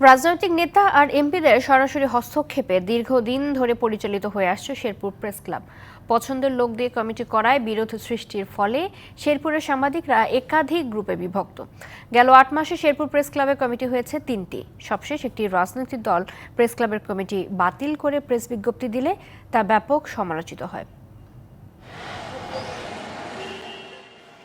রাজনৈতিক নেতা আর এমপিদের সরাসরি হস্তক্ষেপে দীর্ঘদিন ধরে পরিচালিত হয়ে আসছে শেরপুর প্রেস ক্লাব। পছন্দের লোক দিয়ে কমিটি করায় বিরোধ সৃষ্টির ফলে শেরপুরের সাংবাদিকরা একাধিক গ্রুপে বিভক্ত। গেল ৮ মাসে শেরপুর প্রেস ক্লাবের কমিটি হয়েছে ৩টি। সবশেষ একটি রাজনৈতিক দল প্রেস ক্লাবের কমিটি বাতিল করে প্রেস বিজ্ঞপ্তি দিলে তা ব্যাপক সমালোচিত হয়।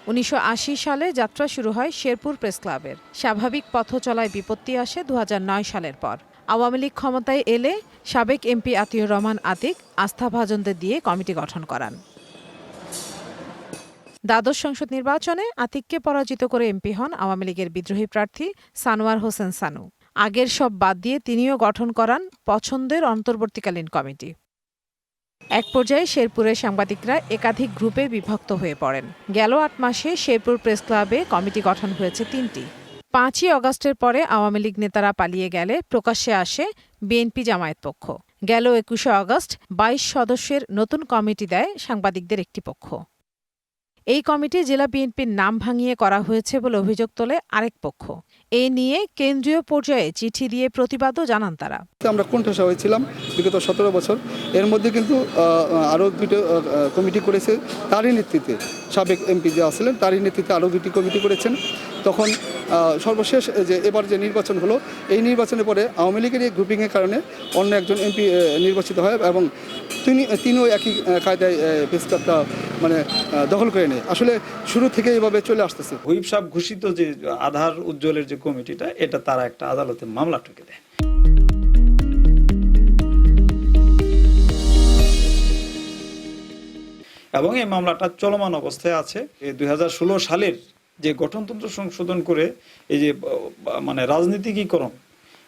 ১৯৮০ সালে যাত্রা শুরু হয় শেরপুর প্রেস ক্লাবের। স্বাভাবিক পথ চলায় বিপত্তি আসে ২০০৯ সালের পর। আওয়ামী লীগ ক্ষমতায় এলে সাবেক এমপি আতিউর রহমান আতিক আস্থাভাজনদের দিয়ে কমিটি গঠন করান। দ্বাদশ সংসদ নির্বাচনে আতিককে পরাজিত করে এমপি হন আওয়ামী লীগের বিদ্রোহী প্রার্থী সানোয়ার হোসেন সানু। আগের সব বাদ দিয়ে তিনিও গঠন করান পছন্দের অন্তর্বর্তীকালীন কমিটি। এক পর্যায়ে শেরপুরের সাংবাদিকরা একাধিক গ্রুপে বিভক্ত হয়ে পড়েন। গেল ৮ মাসে শেরপুর প্রেস ক্লাবে কমিটি গঠন হয়েছে ৩টি। ৫ই অগাস্টের পরে আওয়ামী লীগ নেতারা পালিয়ে গেলে প্রকাশ্যে আসে বিএনপি জামায়াত পক্ষ। গেল ২১শে অগাস্ট ২২ সদস্যের নতুন কমিটি দেয় সাংবাদিকদের একটি পক্ষ। এই কমিটি জেলা বিএনপির নাম ভাঙিয়ে করা হয়েছে বলে অভিযোগ তোলে আরেক পক্ষ। এ নিয়ে কেন্দ্রীয় পর্যায়ে চিঠি দিয়ে প্রতিবাদও জানান তারা। আমরা কোণঠাসা হয়েছিলাম বিগত ১৭ বছর। এর মধ্যে কিন্তু আরও দুটো কমিটি করেছে তারই নেতৃত্বে, সাবেক এমপি যে আসলেন তারই নেতৃত্বে আরও 2টি কমিটি করেছেন। তখন সর্বশেষ যে এবার যে নির্বাচন হলো, এই নির্বাচনের পরে আওয়ামী লীগের এই গ্রুপিংয়ের কারণে অন্য একজন এমপি নির্বাচিত হয় এবং তিনিও একই কায়দায় প্রেস ক্লাবটা দখল করে নেয়। আসলে শুরু থেকে এভাবে চলে আসতেছে। হুইপ সাহেব ঘোষিত যে আধার উজ্জ্বলের যে কমিটিটা, এটা তারা একটা আদালতে মামলা ঠুকে দেয়। এবং এই মামলাটা চলমান অবস্থায় আছে। ২০১৬ সালের যে গঠনতন্ত্র সংশোধন করে এই যে রাজনীতিকীকরণ,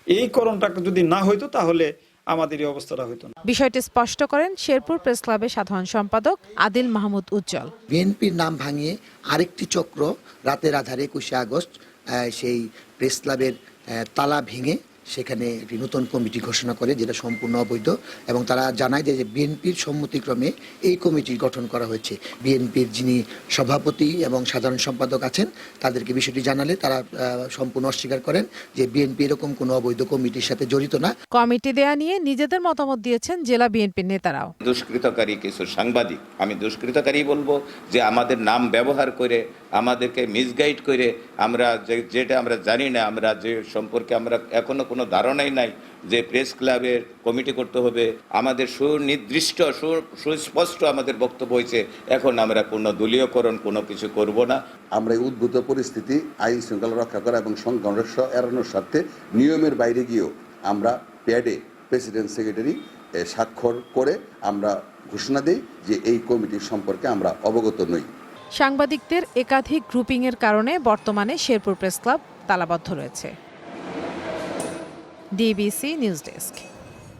এই করণটাকে যদি না হইতো তাহলে আমাদের এই অবস্থাটা হইতো না। বিষয়টি স্পষ্ট করেন শেরপুর প্রেস ক্লাবের সাধারণ সম্পাদক আদিল মাহমুদ উজ্জ্বল। বিএনপির নাম ভাঙিয়ে আরেকটি চক্র রাতের আধারে ২১শে আগস্ট সেই প্রেস ক্লাবের তালা ভেঙে সেখানে একটি নতুন কমিটি ঘোষণা করে, যেটা সম্পূর্ণ অবৈধ। এবং তারা জানায় যে বিএনপির সম্মতিক্রমে এই কমিটি গঠন করা হয়েছে। বিএনপির যিনি সভাপতি এবং সাধারণ সম্পাদক আছেন তাদেরকে বিষয়টি জানালে তারা সম্পূর্ণ অস্বীকার করেন যে বিএনপি এরকম কোনো অবৈধ কমিটির সাথে জড়িত না। কমিটি দেয়া নিয়ে নিজেদের মতামত দিয়েছেন জেলা বিএনপির নেতারাও। দুষ্কৃতকারী কিছু সাংবাদিক, আমি দুষ্কৃতকারী বলবো, যে আমাদের নাম ব্যবহার করে আমাদেরকে মিসগাইড করে আমরা যেটা আমরা জানি না, আমরা যে সম্পর্কে আমরা এখনো কোনো ধারণাই নাই যে প্রেস ক্লাবের কমিটি করতে হবে, আমাদের সুনির্দিষ্ট সুস্পষ্ট আমাদের বক্তব্য হয়েছে, এখন আমরা কোনো দলীয়করণ কোনো কিছু করব না। আমরা এই উদ্ভূত পরিস্থিতি আইন শৃঙ্খলা রক্ষা করা এবং সংঘর্ষ এড়ানোর স্বার্থে নিয়মের বাইরে গিয়েও আমরা প্যাডে প্রেসিডেন্ট সেক্রেটারি স্বাক্ষর করে আমরা ঘোষণা দিই যে এই কমিটির সম্পর্কে আমরা অবগত নই। সাংবাদিকদের একাধিক গ্রুপিংয়ের কারণে বর্তমানে শেরপুর প্রেস ক্লাব তালাবদ্ধ রয়েছে। DBC news desk.